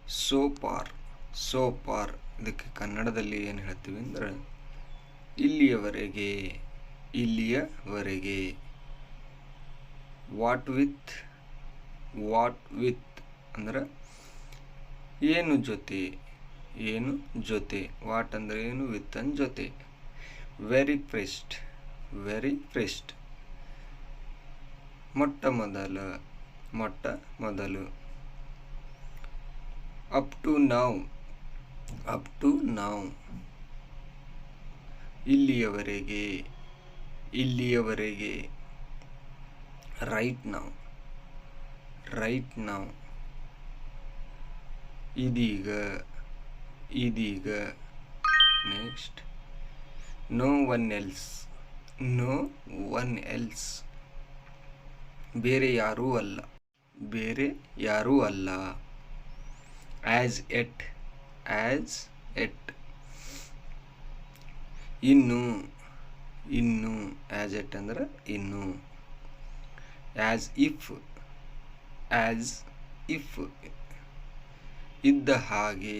So ಪಾರ್ ಇದಕ್ಕೆ ಕನ್ನಡದಲ್ಲಿ ಏನು ಹೇಳ್ತೀವಿ ಅಂದ್ರೆ ಇಲ್ಲಿಯವರೆಗೆ. ವಾಟ್ ವಿತ್ ಅಂದ್ರೆ ಏನು ಜೊತೆ. ವಾಟ್ ಅಂದ್ರೆ ಏನು, ವಿತ್ ಅಂದ್ರೆ ಜೊತೆ. ವೆರಿ ಫಸ್ಟ್ ಮೊಟ್ಟ ಮೊದಲು. ಅಪ್ ಟು ನೌ ಇಲ್ಲಿಯವರೆಗೆ. ರೈಟ್ ನೌ ಇದೀಗ. ನೆಕ್ಸ್ಟ್ ನೋ ಒನ್ ಎಲ್ಸ್ ಬೇರೆ ಯಾರೂ ಅಲ್ಲ. ಆಸ್ ಎಟ್ ಇನ್ನು. ಆಸ್ ಎಟ್ ಅಂದ್ರೆ ಇನ್ನು. ಆಸ್ ಇಫ್ ಇದ್ದ ಹಾಗೆ.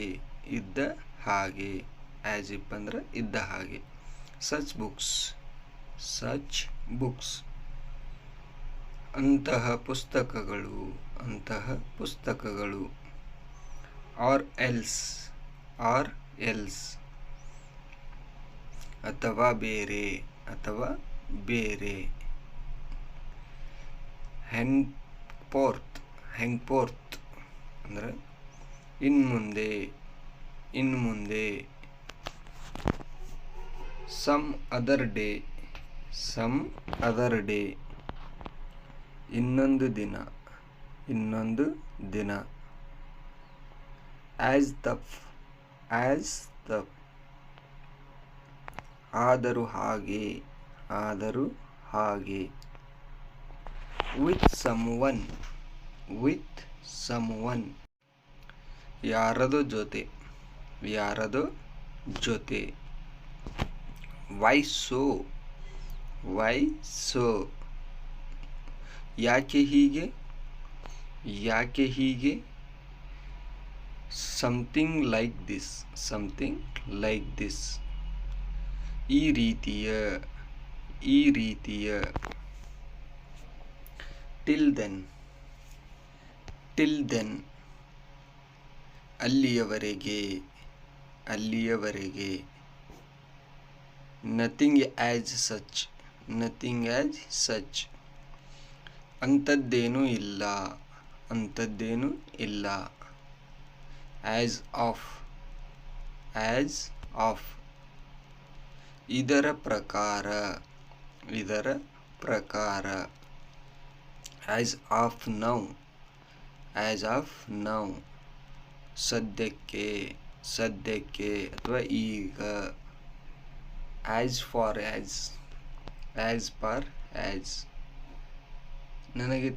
ಆಸ್ ಇಫ್ ಅಂದ್ರೆ ಇದ್ದ ಹಾಗೆ. ಸಚ್ ಬುಕ್ಸ್ ಅಂತಹ ಪುಸ್ತಕಗಳು. ಆರ್ ಎಲ್ಸ್ ಅಥವಾ ಬೇರೆ. ಹೆನ್ಪೋರ್ತ್ ಅಂದ್ರೆ ಇನ್ಮುಂದೆ. ಸಮ್ ಅದರ್ ಡೇ ಇನ್ನೊಂದು ದಿನ. ಆಸ್ ತಫ್ ಆದರೂ ಹಾಗೆ. ವಿತ್ ಸಮ್ವನ್ ಯಾರದೋ ಜೊತೆ. ವೈ ಸೋ ಯಾಕೆ ಹೀಗೆ. ಸಮಥಿಂಗ್ ಲೈಕ್ ದಿಸ್ ಈ ರೀತಿಯ. ಟಿಲ್ ದೆನ್ ಅಲ್ಲಿಯವರೆಗೆ. ನಥಿಂಗ್ ಆಸ್ ಸಚ್ ಅಂಥದ್ದೇನೂ ಇಲ್ಲ. ಆಸ್ ಆಫ್ ಇದರ ಪ್ರಕಾರ. ಆಸ್ ಆಫ್ ನೌ ಸದ್ಯಕ್ಕೆ ಅಥವಾ ಈಗ. ಆಸ್ ಪರ್ ಆಸ್ ನನಗೆ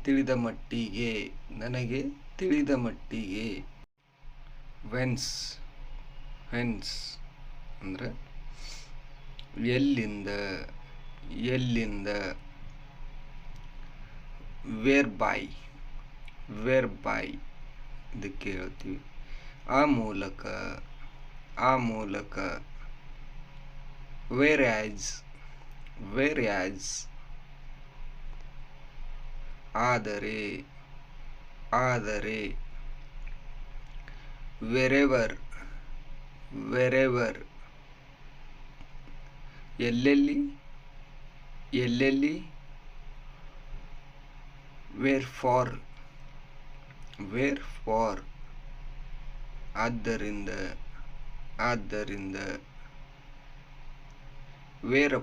ತಿಳಿದ ಮಟ್ಟಿಗೆ. ವೆನ್ಸ್ ಅಂದ್ರೆ ಎಲ್ಲಿಂದ. ವೇರ್ ಬೈ ಇದಕ್ಕೆ ಹೇಳ್ತೀವಿ ಆ ಮೂಲಕ. ವೇರ್ ಆಸ್ ಆದರೆ. ವೆರೆವರ್ ಎಲ್ಲೆಲ್ಲಿ. ವೇರ್ ಫಾರ್ ಆದ್ದರಿಂದ. ವೇರ್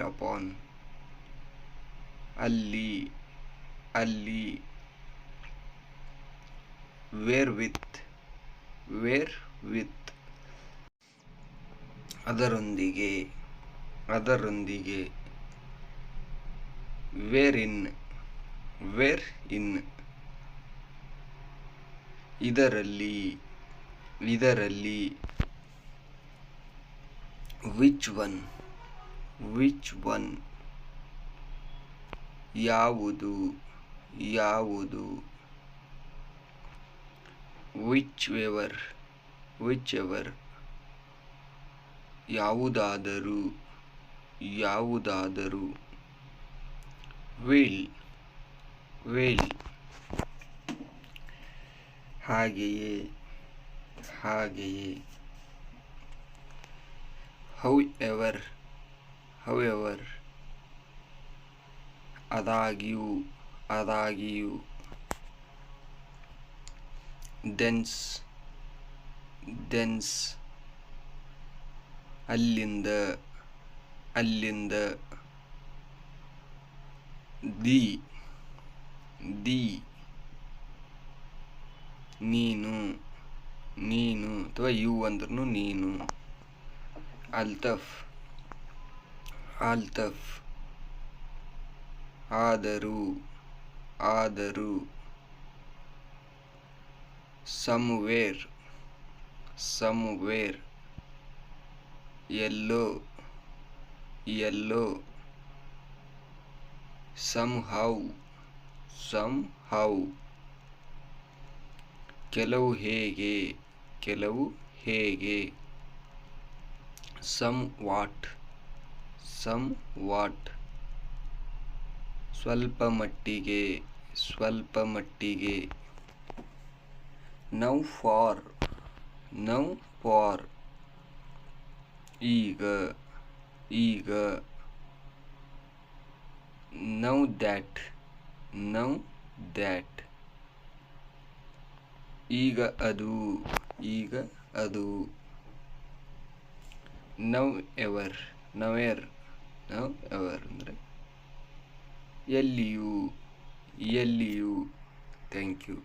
ಅಪಾನ್ ಅಲ್ಲಿ. ವೇರ್ ವಿತ್ ಅದರೊಂದಿಗೆ. ವೇರ್ ಇನ್ ಇದರಲ್ಲಿ. ವಿಚ್ ಒನ್ ಯಾವುದು. whichever whichever ಯಾವುದಾದರೂ ಯಾವುದಾದರೂ will will ಹಾಗೆಯೇ ಹಾಗೆಯೇ however however ಆದಾಗ್ಯೂ ಆದಾಗ್ಯೂ thence thence ಅಲ್ಲಿಂದ ಅಲ್ಲಿಂದ ದಿ ನೀನು ನೀನು ಅಥವಾ ಯು ಅಂದ್ರೂ ನೀನು ಅಲ್ತಫ್ ಅಲ್ತಫ್ ಆದರೂ ಆದರೂ somewhere somewhere ಎಲ್ಲೋ ಎಲ್ಲೋ somehow somehow ಕೆಲವು ಹೇಗೆ ಕೆಲವು ಹೇಗೆ somewhat somewhat ಸ್ವಲ್ಪ ಮಟ್ಟಿಗೆ ಸ್ವಲ್ಪ ಮಟ್ಟಿಗೆ now for ಈಗ ಈಗ now that ಈಗ ಅದು ಈಗ ಅದು now ever ಅಂದರೆ ಎಲ್ಲಿಯೂ ಎಲ್ಲಿಯೂ ಥ್ಯಾಂಕ್ ಯು.